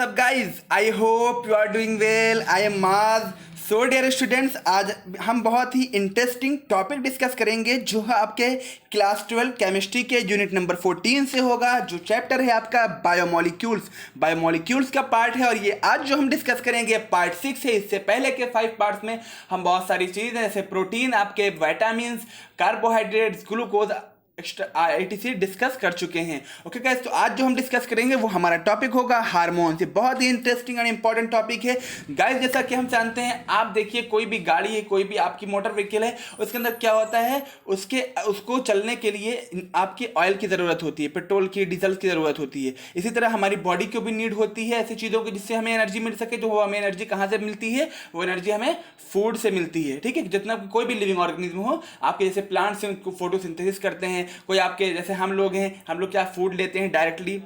सब guys, I hope you are doing well. I am Maaz. So dear students, आज हम बहुत ही इंटरेस्टिंग टॉपिक डिस्कस करेंगे जो है आपके क्लास 12 केमिस्ट्री के यूनिट नंबर 14 से होगा। जो चैप्टर है आपका बायोमोलिक्यूल्स। बायोमोलिक्यूल्स का पार्ट है और ये आज जो हम डिस्कस करेंगे पार्ट 6 है। इससे पहले के 5 पार्ट्स में हम बहुत सारी चीज़ें जैसे प्रोटीन, आपके vitamins, carbohydrates, glucose extra etc discuss कर चुके हैं। ओके गाइस, तो आज जो हम डिस्कस करेंगे वो हमारा टॉपिक होगा हार्मोन्स। ये बहुत ही इंटरेस्टिंग और इंपॉर्टेंट टॉपिक है गाइस। जैसा कि हम जानते हैं, आप देखिए कोई भी गाड़ी है, कोई भी आपकी मोटर व्हीकल है, उसके अंदर क्या होता है, उसको चलने के लिए आपकी ऑयल की ज़रूरत होती है, पेट्रोल की, डीजल की ज़रूरत होती है। इसी तरह हमारी बॉडी को भी नीड होती है ऐसी चीज़ों की जिससे हमें एनर्जी मिल सके। तो वो हमें एनर्जी कहाँ से मिलती है? वो एनर्जी हमें फूड से मिलती है। ठीक है, जितना कोई भी लिविंग ऑर्गेनिज्म हो, आपके जैसे प्लांट्स हैं उनको फोटोसिंथेसिस करते हैं, कोई आपके जैसे हम लोग हैं, हम लोग क्या फूड लेते हैं डायरेक्टली।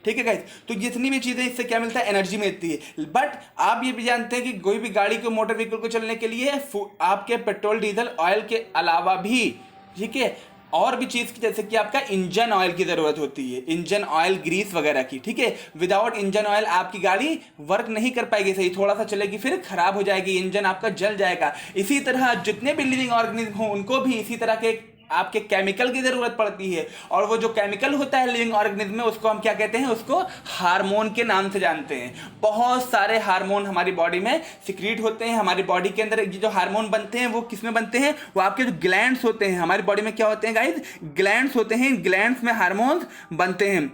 ठीक है गाइस, तो जितनी भी चीज़ें इससे क्या मिलता है? एनर्जी मिलती है। बट आप ये भी जानते हैं कि कोई भी गाड़ी को, मोटर व्हीकल को चलने के लिए आपके पेट्रोल, डीजल, ऑयल के अलावा भी, ठीक है, और भी चीज़ की जैसे कि आपका इंजन ऑयल की ज़रूरत होती है, इंजन ऑयल, ग्रीस वगैरह की। ठीक है, विदाउट इंजन ऑयल आपकी गाड़ी वर्क नहीं कर पाएगी सही, थोड़ा सा चलेगी फिर खराब हो जाएगी, इंजन आपका जल जाएगा। इसी तरह जितने भी लिविंग ऑर्गेनिज्म हो उनको भी इसी तरह के आपके केमिकल की ज़रूरत पड़ती है। और वो जो केमिकल होता है लिविंग ऑर्गेनिज्म में, उसको हम क्या कहते हैं? उसको हार्मोन के नाम से जानते हैं। बहुत सारे हार्मोन हमारी बॉडी में सिक्रीट होते हैं। हमारी बॉडी के अंदर ये जो हार्मोन बनते हैं वो किस में बनते हैं? वो आपके जो ग्लैंड्स होते हैं, हमारी बॉडी में क्या होते हैं गाइज? ग्लैंड्स होते हैं। ग्लैंड्स में हार्मोन्स बनते हैं।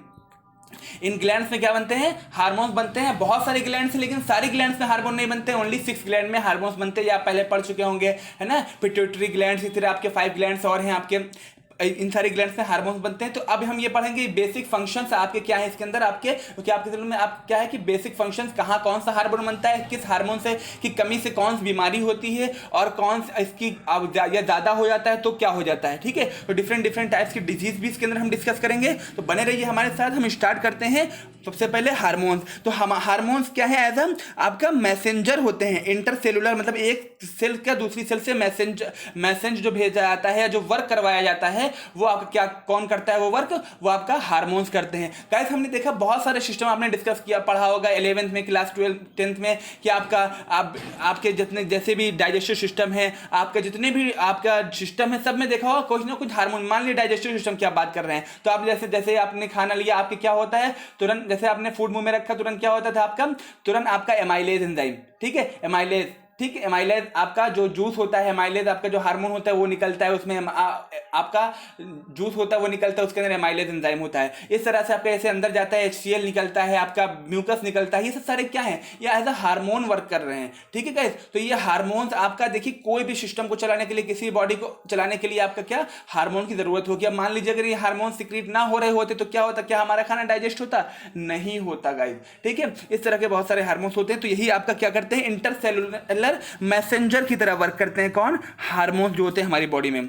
इन ग्लैंड्स में क्या बनते हैं? हार्मोन्स बनते हैं। बहुत सारे ग्लैंड्स हैं लेकिन सारी ग्लैंड्स में हार्मोन नहीं बनते। ओनली 6 ग्लैंड में हार्मोन्स बनते हैं। ये आप पहले पढ़ चुके होंगे, है ना। पिट्यूटरी ग्लैंड्स, इस तरह आपके 5 ग्लैंड्स और हैं आपके, इन सारी ग्लैंड्स में हार्मोन्स बनते हैं। तो अब हम ये पढ़ेंगे बेसिक फंक्शंस आपके क्या है इसके अंदर, आपके क्या आपके में आप क्या है कि बेसिक फंक्शंस, कहाँ कौन सा हार्मोन बनता है, किस हार्मोन से की कमी से कौन सी बीमारी होती है, और कौन इसकी या ज़्यादा हो जाता है तो क्या हो जाता है। ठीक है, तो डिफरेंट टाइप्स की डिजीज भी इसके अंदर हम डिस्कस करेंगे। तो बने रहिए हमारे साथ। हम स्टार्ट करते हैं सबसे पहले हार्मोन्स। तो हम हार्मोन्स क्या है? एज आपका मैसेंजर होते हैं, इंटरसेलुलर, मतलब एक सेल का दूसरी सेल से मैसेंज जो भेजा जाता है, जो वर्क करवाया जाता है, वो आपका क्या कौन करता है? वो वर्क वो आपका हार्मोन्स करते हैं। गाइस, हमने देखा बहुत सारे सिस्टम आपने डिस्कस किया, पढ़ा होगा 11th में, क्लास 12 10th में, कि आपके जितने जैसे भी डाइजेस्टिव सिस्टम है, आपका जितने भी आपका सिस्टम है, सब में देखा होगा कुछ ना कुछ हार्मोन। मान लीजिए डाइजेस्टिव सिस्टम की आप बात कर रहे हैं, तो आप जैसे आपने खाना लिया, आपके क्या होता है? तुरंत जैसे आपने फूड मुंह में रखा, तुरंत क्या होता था? तुरंत आपका एमाइलेज एंजाइम, ठीक है, एमाइलेज, ठीक है, एमाइलेज आपका जो जूस होता है, एमाइलेज आपका जो हार्मोन होता है वो निकलता है, उसमें आपका जूस होता है वो निकलता है, उसके अंदर एमाइलेज एंजाइम होता है। इस तरह से आपका ऐसे अंदर जाता है, HCl निकलता है, आपका म्यूकस निकलता है। ये सब सारे क्या है? ये एज अ हार्मोन वर्क कर रहे हैं। ठीक है गाइस, तो ये हार्मोन्स आपका देखिए, कोई भी सिस्टम को चलाने के लिए, किसी बॉडी को चलाने के लिए आपका क्या हार्मोन की जरूरत होगी। अब मान लीजिए अगर ये हार्मोन सिक्रीट ना हो रहे होते तो क्या होता? क्या हमारा खाना डाइजेस्ट होता? नहीं होता गाइस। ठीक है, इस तरह के बहुत सारे हार्मोन्स होते हैं। तो यही आपका क्या करते हैं? इंटरसेलुलर मैसेंजर की तरह वर्क करते हैं। कौन? हार्मोन्स जो होते हैं हमारी बॉडी में।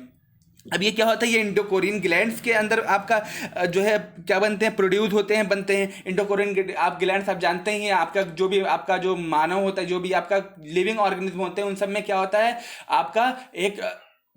अब ये क्या होता है? ये इंडोकोरिन ग्लैंड्स के अंदर आपका जो है क्या बनते हैं? प्रोड्यूस होते हैं, बनते हैं इंडोकोरिन। आप ग्लैंड्स आप जानते ही हैं, आपका जो भी आपका जो मानव होता है, जो भी आपका लिविंग ऑर्गेनिज्म होते हैं, उन सब में क्या होता है? आपका एक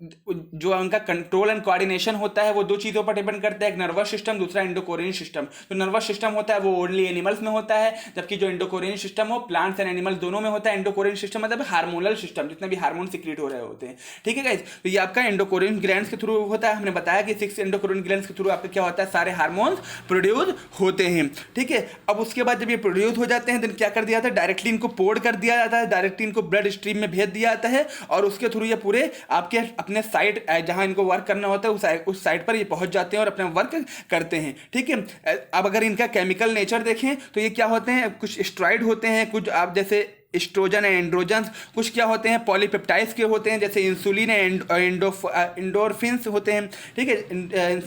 जो उनका कंट्रोल एंड कोऑर्डिनेशन होता है वो 2 चीज़ों पर डिपेंड करता है, एक नर्वस सिस्टम, दूसरा इंडोकोरिन सिस्टम। तो नर्वस सिस्टम होता है वो ओनली एनिमल्स में होता है, जबकि जो इंडोकोरिन सिस्टम हो प्लांट्स एंड एनिमल्स दोनों में होता है। इंडोकोरिन सिस्टम मतलब हार्मोनल सिस्टम, जितने भी हार्मोन सिक्रीट हो रहे होते हैं। ठीक है गाइस, तो ये आपका इंडोकोरिन ग्लैंड्स के थ्रू होता है। हमने बताया कि 6 इंडोकोरिन ग्लैंड्स के थ्रू आपका क्या होता है? सारे हार्मोन्स प्रोड्यूस होते हैं। ठीक है, अब उसके बाद जब ये प्रोड्यूस हो जाते हैं तो क्या कर दिया जाता है? डायरेक्टली इनको पोर्ट कर दिया जाता है, डायरेक्टली इनको ब्लड स्ट्रीम में भेज दिया जाता है, और उसके थ्रू ये पूरे आपके अपने साइट जहां इनको वर्क करना होता है उस साइट पर ये पहुंच जाते हैं और अपना वर्क करते हैं। ठीक है, अब अगर इनका केमिकल नेचर देखें तो ये क्या होते हैं? कुछ स्टेरॉइड होते हैं, कुछ आप जैसे एस्ट्रोजन एंड एंड्रोजन्स, कुछ क्या होते हैं? पॉलीपेप्टाइड्स के होते हैं, जैसे इंसुलिन एंड एंडोर्फिन्स होते हैं। ठीक है,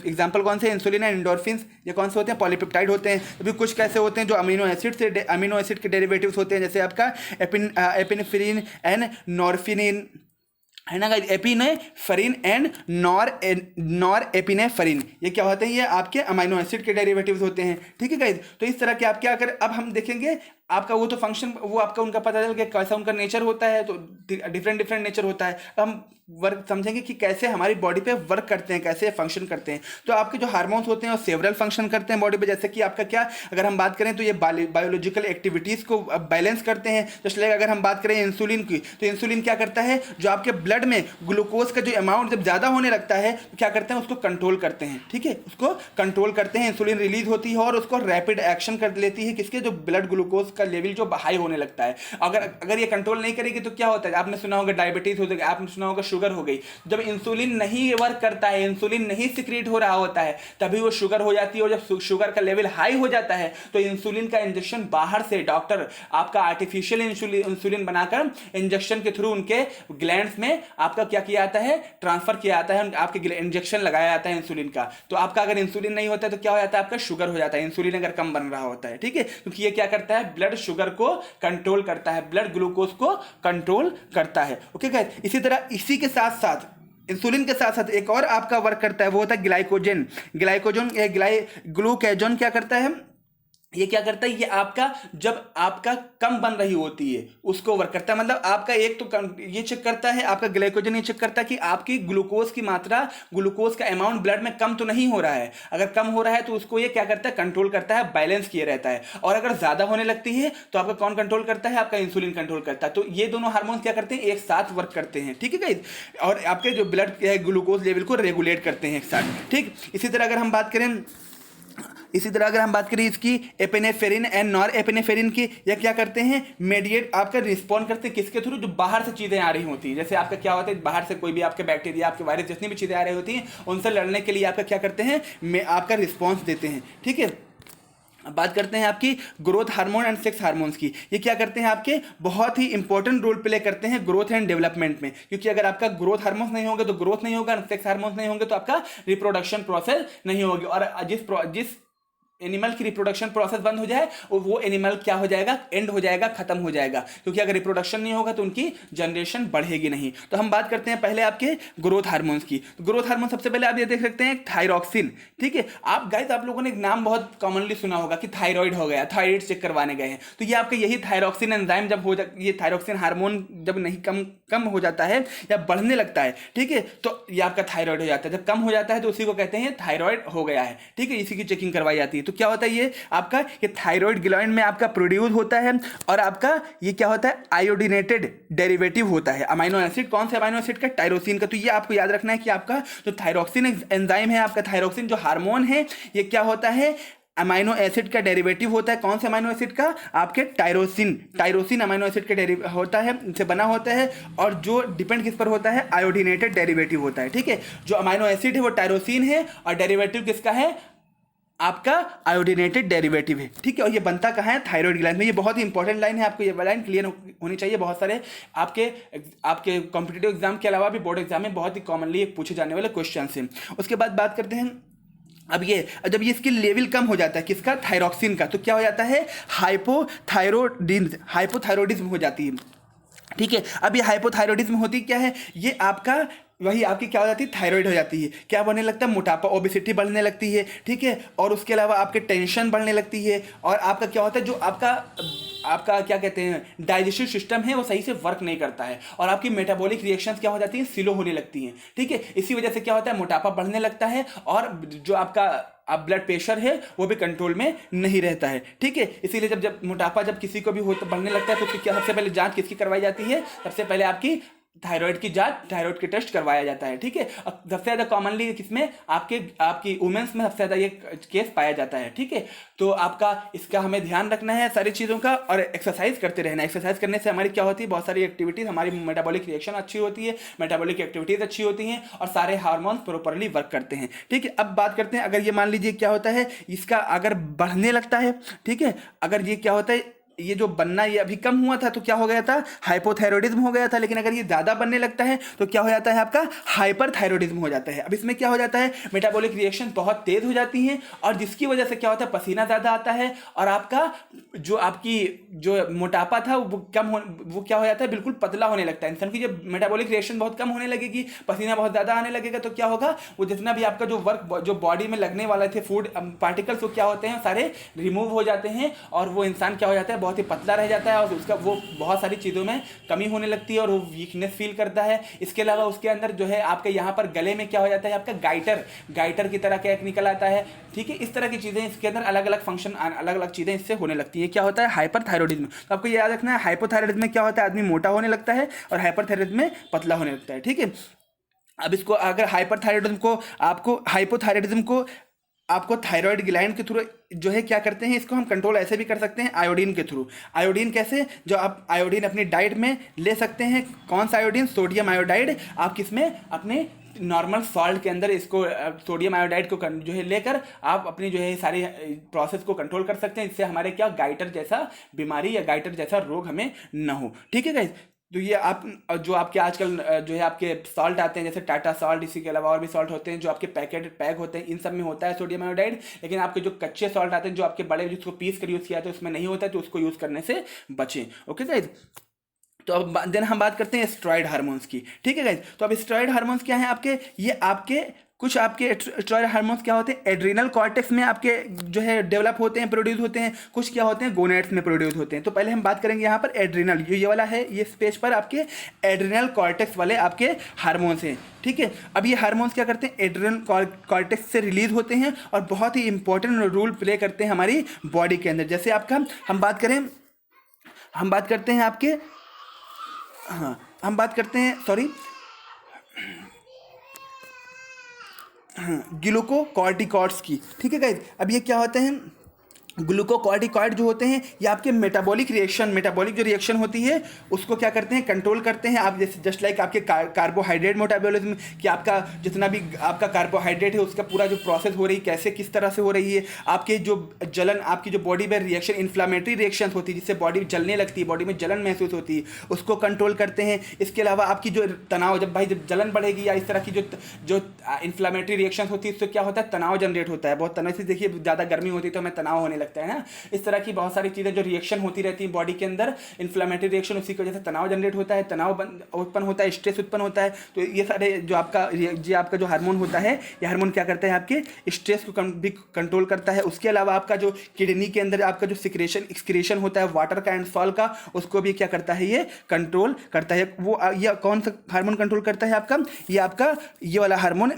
एग्जांपल कौन से? इंसुलिन एंड एंडोर्फिन्स, ये कौन से होते हैं? पॉलीपेप्टाइड होते हैं। अभी कुछ कैसे होते हैं? जो अमीनो एसिड के डेरिवेटिव्स होते हैं, जैसे आपका एपिनेफ्रिन एंड नॉरफिनिन, है ना guys, epinephrine and nor epinephrine, ये क्या होते हैं? ये आपके अमीनो एसिड के डेरिवेटिव्स होते हैं। ठीक है गाइस, तो इस तरह के आप क्या, अगर अब हम देखेंगे आपका वो तो फंक्शन, वो आपका उनका पता चल गया कैसा उनका नेचर होता है, तो डिफरेंट डिफरेंट नेचर होता है। हम वर्क समझेंगे कि कैसे हमारी बॉडी पे वर्क करते हैं, कैसे फंक्शन करते हैं। तो आपके जो हार्मोन्स होते हैं वो सेवरल फंक्शन करते हैं बॉडी पे, जैसे कि आपका क्या, अगर हम बात करें तो ये बायोलॉजिकल एक्टिविटीज़ को बैलेंस करते हैं। जैसे लाइक अगर हम बात करें इंसुलिन की, तो इंसुलिन क्या करता है, जो आपके ब्लड में ग्लूकोज का जो अमाउंट जब ज़्यादा होने लगता है तो क्या करते हैं, उसको कंट्रोल करते हैं। ठीक है, उसको कंट्रोल करते हैं, इंसुलिन रिलीज होती है और उसको रैपिड एक्शन कर लेती है किसके, जो ब्लड ग्लूकोज का लेवल जो हाई होने लगता है। अगर ये कंट्रोल नहीं करेगी तो क्या होता है, आपने सुना होगा डायबिटीज हो जाएगा, आपने सुना होगा शुगर हो गई। जब इंसुलिन नहीं वर्क करता है, इंसुलिन नहीं सिक्रीट हो रहा होता है, तभी वो शुगर हो जाती है। और जब शुगर का लेवल हाई हो जाता है तो इंसुलिन का इंजेक्शन बाहर से डॉक्टर आपका आर्टिफिशियल इंसुलिन बनाकर इंजेक्शन के थ्रू उनके ग्लैंड्स में आपका क्या किया जाता है, ट्रांसफर किया जाता है, आपके इंजेक्शन लगाया जाता है इंसुलिन का। तो आपका अगर इंसुलिन नहीं होता है तो क्या हो जाता है, आपका शुगर हो जाता है, इंसुलिन अगर कम बन रहा होता है। ठीक है, क्योंकि ये क्या करता है, ब्लड शुगर को कंट्रोल करता है, ब्लड ग्लूकोज को कंट्रोल करता है। ओके गाइस, इसी तरह इसी के साथ साथ इंसुलिन के साथ साथ एक और आपका वर्क करता है, वो होता है ग्लाइकोजन। ग्लूकेजन क्या करता है, ये क्या करता है, ये आपका जब आपका कम बन रही होती है उसको वर्क करता है। मतलब आपका एक तो ये चेक करता है, आपका ग्लाइकोजन ये चेक करता है कि आपकी ग्लूकोज की मात्रा, ग्लूकोज का अमाउंट ब्लड में कम तो नहीं हो रहा है। अगर कम हो रहा है तो उसको ये क्या करता है, कंट्रोल करता है, बैलेंस किए रहता है। और अगर ज्यादा होने लगती है तो आपका कौन कंट्रोल करता है, आपका इंसुलिन कंट्रोल करता है। तो ये दोनों हार्मोन क्या करते हैं, एक साथ वर्क करते हैं। ठीक है गाइस, और आपके जो ब्लड ग्लूकोज लेवल को रेगुलेट करते हैं एक साथ। ठीक, इसी तरह अगर हम बात करें इसकी एपिनेफ्रेइन एंड नॉर एपिनेफ्रेइन की, यह क्या करते हैं, मेडिएट आपका रिस्पॉन्ड करते हैं किसके थ्रू, जो बाहर से चीज़ें आ रही होती हैं। जैसे आपका क्या होता है, बाहर से कोई भी आपके बैक्टीरिया, आपके वायरस, जितनी भी चीज़ें आ रही होती हैं उनसे लड़ने के लिए आपका क्या करते हैं, आपका रिस्पॉन्स देते हैं। ठीक है, अब बात करते हैं आपकी growth hormone and sex hormones की। ये क्या करते हैं, आपके बहुत ही इंपॉर्टेंट रोल प्ले करते हैं ग्रोथ एंड डेवलपमेंट में। क्योंकि अगर आपका ग्रोथ हार्मोन्स नहीं होंगे तो ग्रोथ नहीं होगा, सेक्स हार्मोन्स नहीं होंगे तो आपका रिप्रोडक्शन प्रोसेस नहीं होगी। और जिस एनिमल की रिप्रोडक्शन प्रोसेस बंद हो जाए वो एनिमल क्या हो जाएगा, एंड हो जाएगा, खत्म हो जाएगा। क्योंकि अगर रिप्रोडक्शन नहीं होगा तो उनकी जनरेशन बढ़ेगी नहीं। तो हम बात करते हैं पहले आपके ग्रोथ हार्मोन्स की। ग्रोथ हार्मोन सबसे पहले आप ये देख सकते हैं थायरॉक्सिन। ठीक है, आप गाइस आप लोगों ने एक नाम बहुत कॉमनली सुना होगा कि थायराइड हो गया, थायराइड चेक करवाने गए हैं। तो ये आपका यही थायरॉक्सिन एंजाइम जब हो ये थायरॉक्सिन हार्मोन जब नहीं कम हो जाता है या बढ़ने लगता है, ठीक है, तो ये आपका थायराइड हो जाता है। जब कम हो जाता है तो उसी को कहते हैं थायराइड हो गया है। ठीक है, इसी की चेकिंग करवाई जाती है। तो क्या होता है, ये आपका ये थायराइड ग्लैंड में आपका प्रोड्यूस होता है और आपका ये क्या होता है, आयोडीनेटेड डेरिवेटिव होता है अमीनो एसिड। कौन से अमीनो एसिड का, टायरोसिन का। तो ये आपको याद रखना है कि आपका जो थायरॉक्सिन एंजाइम है, आपका थायरॉक्सिन जो हार्मोन है, ये क्या होता है, अमीनो एसिड का डेरिवेटिव होता है। कौन से अमीनो एसिड का, आपके टायरोसिन अमीनो एसिड का होता है, से बना होता है। और जो डिपेंड किस पर होता है, आयोडीनेटेड डेरिवेटिव होता है। ठीक है, जो अमीनो एसिड है वो टायरोसिन है और डेरिवेटिव किसका है, आपका आयोडीनेटेड डेरिवेटिव है। ठीक है, और ये बनता कहाँ है, थायराइड ग्लैंड में। ये बहुत ही इंपॉर्टेंट लाइन है, आपको ये लाइन क्लियर होनी चाहिए। बहुत सारे आपके कॉम्पिटिटिव एग्जाम के अलावा भी बोर्ड एग्जाम में बहुत ही कॉमनली पूछे जाने वाले क्वेश्चन हैं। उसके बाद बात करते हैं अब जब ये इसकी लेवल कम हो जाता है किसका, थायरॉक्सिन का, तो क्या हो जाता है, हाइपोथायरॉयडिज्म हो जाती है। ठीक है, अब ये हाइपोथायरॉयडिज्म होती क्या है, ये आपका वही आपकी क्या हो जाती है, थायराइड हो जाती है। क्या बढ़ने लगता है, मोटापा, ओबेसिटी बढ़ने लगती है। ठीक है, और उसके अलावा आपके टेंशन बढ़ने लगती है। और आपका क्या होता है, जो आपका क्या कहते हैं डाइजेस्टिव सिस्टम है वो सही से वर्क नहीं करता है। और आपकी मेटाबॉलिक रिएक्शंस क्या हो जाती हैं, स्लो होने लगती हैं। ठीक है, इसी वजह से क्या होता है, मोटापा बढ़ने लगता है और जो आपका ब्लड प्रेशर है वो भी कंट्रोल में नहीं रहता है। ठीक है, इसीलिए जब मोटापा जब किसी को भी बढ़ने लगता है तो क्या सबसे पहले जांच किसकी करवाई जाती है, सबसे पहले आपकी थायराइड की जांच, थायराइड के टेस्ट करवाया जाता है। ठीक है, सबसे ज़्यादा कॉमनली किसमें, आपकी वुमेन्स में सबसे ज़्यादा ये केस पाया जाता है। ठीक है, तो आपका इसका हमें ध्यान रखना है सारी चीज़ों का, और एक्सरसाइज करते रहना है। एक्सरसाइज करने से हमारी क्या होती है, बहुत सारी एक्टिविटीज़, हमारी मेटाबॉलिक रिएक्शन अच्छी होती है, मेटाबॉलिक एक्टिविटीज़ अच्छी होती हैं और सारे हार्मोन्स प्रॉपरली वर्क करते हैं। ठीक है, अब बात करते हैं, अगर ये मान लीजिए क्या होता है, इसका अगर बढ़ने लगता है, ठीक है, अगर ये क्या होता है, ये जो बनना ये अभी कम हुआ था तो क्या हो गया था, हाइपोथायरॉयडिज्म हो गया था। लेकिन अगर ये ज़्यादा बनने लगता है तो क्या हो जाता है, आपका हाइपरथायरॉयडिज्म हो जाता है। अब इसमें क्या हो जाता है, मेटाबॉलिक रिएक्शन बहुत तेज़ हो जाती हैं और जिसकी वजह से क्या होता है, पसीना ज़्यादा आता है और आपका जो मोटापा था वो क्या हो जाता है, बिल्कुल पतला होने लगता है इंसान की। जब मेटाबॉलिक रिएक्शन बहुत कम होने लगेगी, पसीना बहुत ज़्यादा आने लगेगा, तो क्या होगा, वो जितना भी आपका जो बॉडी में लगने वाले थे फूड पार्टिकल्स, वो क्या होते हैं, सारे रिमूव हो जाते हैं और वो इंसान क्या हो जाता है, बहुत बहुत ही पतला रह जाता है और उसका वो बहुत सारी चीज़ों में कमी होने लगती है और वो वीकनेस फील करता है। इसके अलावा उसके अंदर जो है आपके यहाँ पर गले में क्या हो जाता है, आपका गाइटर की तरह क्या निकल आता है, ठीक है। इस तरह की चीज़ें इसके अंदर अलग अलग फंक्शन, अलग अलग चीज़ें इससे होने लगती है। क्या होता है, हाइपरथायरॉयडिज्म। तो आपको याद रखना है, हाइपोथायरॉयडिज्म में क्या होता है, आदमी मोटा होने लगता है और हाइपरथायरॉयडिज्म में पतला होने लगता है, ठीक है। अब इसको अगर हाइपोथायरॉयडिज्म को आपको थायराइड ग्लैंड के थ्रू जो है क्या करते हैं, इसको हम कंट्रोल ऐसे भी कर सकते हैं, आयोडीन के थ्रू। आयोडीन कैसे, जो आप आयोडीन अपनी डाइट में ले सकते हैं। कौन सा आयोडीन, सोडियम आयोडाइड। आप किसमें, अपने नॉर्मल सॉल्ट के अंदर इसको सोडियम आयोडाइड को जो है लेकर आप अपनी जो है सारी प्रोसेस को कंट्रोल कर सकते हैं। इससे हमारे क्या गाइटर जैसा बीमारी या गाइटर जैसा रोग हमें न हो, ठीक है गाइस। तो ये आप जो आपके आजकल जो है आपके सॉल्ट आते हैं, जैसे टाटा सॉल्ट, इसी के अलावा और भी सॉल्ट होते हैं जो आपके पैक होते हैं, इन सब में होता है सोडियम आयोडाइड। लेकिन आपके जो कच्चे सॉल्ट आते हैं, जो आपके बड़े जिसको पीस कर यूज़ किया जाता है, उसमें नहीं होता है, तो उसको यूज़ करने से बचें, ओके गाइस। तो अब देन हम बात करते हैं स्टेरॉइड हार्मोन्स की, ठीक है गाइस। तो अब स्टेरॉइड हार्मोन्स क्या हैं आपके, ये आपके कुछ आपके स्टेरॉइड हार्मोन्स क्या होते हैं, एड्रिनल कॉर्टेक्स में आपके जो है डेवलप होते हैं, प्रोड्यूस होते हैं। कुछ क्या होते हैं, गोनेड्स में प्रोड्यूस होते हैं। तो पहले हम बात करेंगे यहाँ पर एड्रिनल, ये वाला है, ये स्पेस पर आपके एड्रिनल कॉर्टेक्स वाले आपके हार्मोन्स हैं, ठीक है। अब ये हार्मोन्स क्या करते हैं, एड्रिनल कॉर्टेक्स से रिलीज होते हैं और बहुत ही इंपॉर्टेंट रोल प्ले करते हैं हमारी बॉडी के अंदर। जैसे आपका हम बात करते हैं आपके, हाँ हम बात करते हैं, सॉरी, हाँ, ग्लूकोकॉर्टिकॉइड्स की, ठीक है गाइस। अब ये क्या होते हैं, ग्लूकोकॉर्टिकॉइड जो होते हैं, ये आपके मेटाबॉलिक जो रिएक्शन होती है उसको क्या करते हैं, कंट्रोल करते हैं। आप जैसे जस्ट लाइक आपके कार्बोहाइड्रेट मेटाबॉलिज्म, कि आपका जितना भी आपका कार्बोहाइड्रेट है उसका पूरा जो प्रोसेस हो रही है, कैसे किस तरह से हो रही है, आपके जो जलन, आपकी जो बॉडी में रिएक्शन, इन्फ्लामेटरी रिएक्शन होती है जिससे बॉडी जलने लगती है, बॉडी में जलन महसूस होती है, उसको कंट्रोल करते हैं। इसके अलावा आपकी जो तनाव, जब जलन बढ़ेगी या इस तरह की जो इन्फ्लामेटरी रिएक्शन होती है, उससे क्या होता है, तनाव जनरेट होता है। बहुत तनाव से देखिए, ज़्यादा गर्मी होती है तो हमें तनाव होने लगता है ना। इस तरह की बहुत सारी चीज़ें जो रिएक्शन होती रहती है बॉडी के अंदर, इन्फ्लामेटरी रिएक्शन, उसी की वजह से तनाव जनरेट होता है, तनाव उत्पन्न होता है, स्ट्रेस उत्पन्न होता है। तो ये सारे जो आपका जो हार्मोन होता है, ये हार्मोन क्या करता है, आपके स्ट्रेस को भी कंट्रोल करता है। उसके अलावा आपका जो किडनी के अंदर आपका जो एक्सक्रीशन होता है वाटर का एंड सॉल्ट का, उसको भी क्या करता है, ये कंट्रोल करता है। वो ये कौन सा हार्मोन कंट्रोल करता है आपका, ये वाला हार्मोन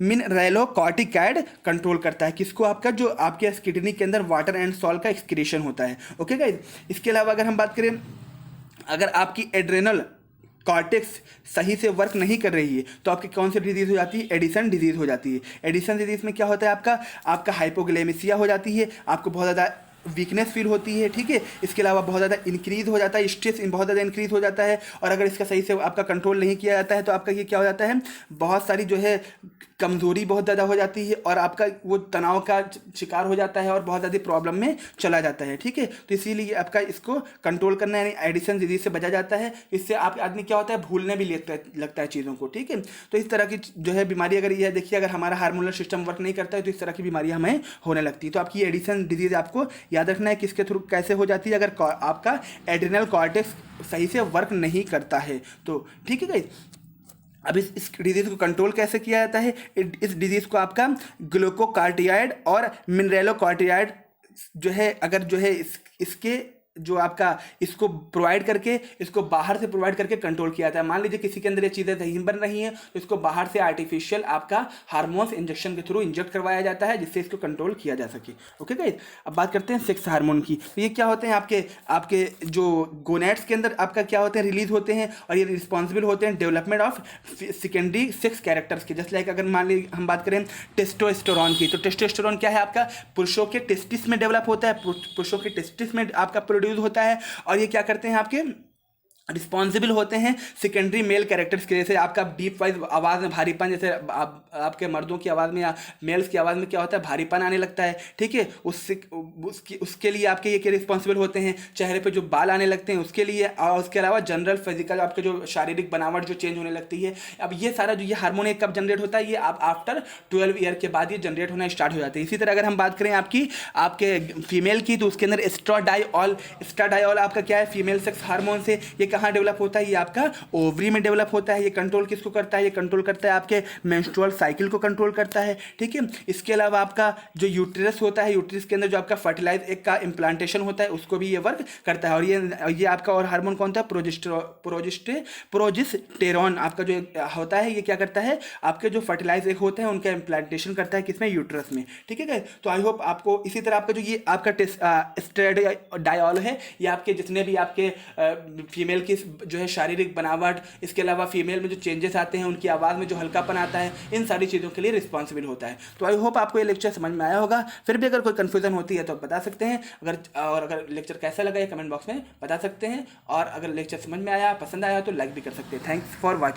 मिनरेलोकॉर्टिकॉइड कंट्रोल करता है। किसको, आपका जो आपके किडनी के अंदर वाटर एंड सॉल्ट का एक्सक्रीशन होता है, ओके गाइस। इसके अलावा अगर हम बात करें, अगर आपकी एड्रेनल कॉर्टेक्स सही से वर्क नहीं कर रही है तो आपकी कौन सी डिजीज़ हो जाती है, एडिसन डिजीज़ हो जाती है। एडिसन डिजीज़ में क्या होता है, आपका हाइपोग्लाइसेमिया हो जाती है, आपको बहुत ज़्यादा वीकनेस फील होती है, ठीक है। इसके अलावा बहुत ज़्यादा इंक्रीज़ हो जाता है, स्ट्रेस बहुत ज़्यादा इंक्रीज़ हो जाता है। और अगर इसका सही से आपका कंट्रोल नहीं किया जाता है तो आपका ये क्या हो जाता है, बहुत सारी जो है कमज़ोरी बहुत ज़्यादा हो जाती है और आपका वो तनाव का शिकार हो जाता है और बहुत ज़्यादा प्रॉब्लम में चला जाता है, ठीक है। तो इसीलिए आपका इसको कंट्रोल करना, यानी एडिशन डिजीज से बचा जाता है। इससे आप आदमी क्या होता है, भूलने भी लगता है चीज़ों को, ठीक है। तो इस तरह की जो है बीमारी, अगर यह देखिए, अगर हमारा हार्मोनल सिस्टम वर्क नहीं करता है तो इस तरह की बीमारी हमें होने लगती है। तो आपकी एडिशन डिजीज आपको याद रखना है किसके थ्रू कैसे हो जाती है, अगर आपका एड्रिनल कॉर्टेक्स सही से वर्क नहीं करता है तो, ठीक है गाइस। अब इस डिजीज़ को कंट्रोल कैसे किया जाता है, इस डिजीज़ को आपका ग्लूकोकार्टिकॉइड और मिनरेलोकॉर्टिकॉइड जो है, अगर जो है इसके जो आपका इसको प्रोवाइड करके, इसको बाहर से प्रोवाइड करके कंट्रोल किया जाता है। मान लीजिए किसी के अंदर ये चीज़ें नहीं बन रही हैं तो इसको बाहर से आर्टिफिशियल आपका हार्मोन्स इंजेक्शन के थ्रू इंजेक्ट करवाया जाता है जिससे इसको कंट्रोल किया जा सके, ओके गाइस। अब बात करते हैं सेक्स हार्मोन की। तो ये क्या होते हैं, आपके जो गोनेड्स के अंदर आपका क्या होते हैं, रिलीज होते हैं और ये रिस्पॉन्सिबल होते हैं development of secondary sex characters के। जस्ट लाइक अगर मान लीजिए हम बात करें टेस्टोस्टेरोन की, तो टेस्टोस्टेरोन क्या है, आपका पुरुषों के टेस्टिस में डेवलप होता है, पुरुषों के टेस्टिस में आपका प्रोड्यूस होता है और ये क्या करते हैं, आपके रिस्पॉन्सिबल होते हैं सेकेंडरी मेल कैरेक्टर्स के। जैसे आपका डीप वाइज आवाज़ में भारीपन, जैसे आपके मर्दों की आवाज़ में या मेल्स की आवाज़ में क्या होता है, भारीपन आने लगता है, ठीक है। उसके लिए आपके ये क्या रिस्पॉन्सिबल होते हैं, चेहरे पे जो बाल आने लगते हैं उसके लिए, और उसके अलावा जनरल फिजिकल आपके जो शारीरिक बनावट जो चेंज होने लगती है। अब ये सारा जो ये हार्मोन कब जनरेट होता है, ये आप आफ्टर 12 ईयर के बाद ये जनरेट होना स्टार्ट हो जाते हैं। इसी तरह अगर हम बात करें आपके फीमेल की, तो उसके अंदर एस्ट्राडायोल आपका क्या है, फीमेल सेक्स हार्मोन से ये कहाँ डेवलप होता है? ये आपका ओवरी में डेवलप होता है। ये कंट्रोल किसको करता है? ये कंट्रोल करता है आपके मेंस्ट्रुअल साइकिल को कंट्रोल करता है, ठीक है। इसके अलावा आपका जो यूट्रस होता है, यूट्रस के अंदर जो आपका फर्टिलाइज एक का इम्प्लांटेशन होता है, उसको भी ये वर्क करता है। और ये आपका और हार्मोन कौन था? प्रोजेस्टेरॉन आपका जो होता है, ये क्या करता है? आपके जो फर्टिलाइज एग होते हैं उनका इम्प्लांटेशन करता है किसमें? यूट्रस में, ठीक है। तो आई होप आपको इसी तरह आपका जो ये आपका एस्ट्रेडियोल है, ये आपके जितने भी आपके फीमेल की जो है शारीरिक बनावट, इसके अलावा फीमेल में जो चेंजेस आते हैं, उनकी आवाज़ में जो हल्कापन आता है, इन सारी चीज़ों के लिए रिस्पॉन्सिबल होता है। तो आई होप आपको ये लेक्चर समझ में आया होगा। फिर भी अगर कोई कन्फ्यूजन होती है तो आप बता सकते हैं। अगर लेक्चर कैसा लगा ये कमेंट बॉक्स में बता सकते हैं। और अगर लेक्चर समझ में आया, पसंद आया तो लाइक भी कर सकते हैं। Thanks for watching.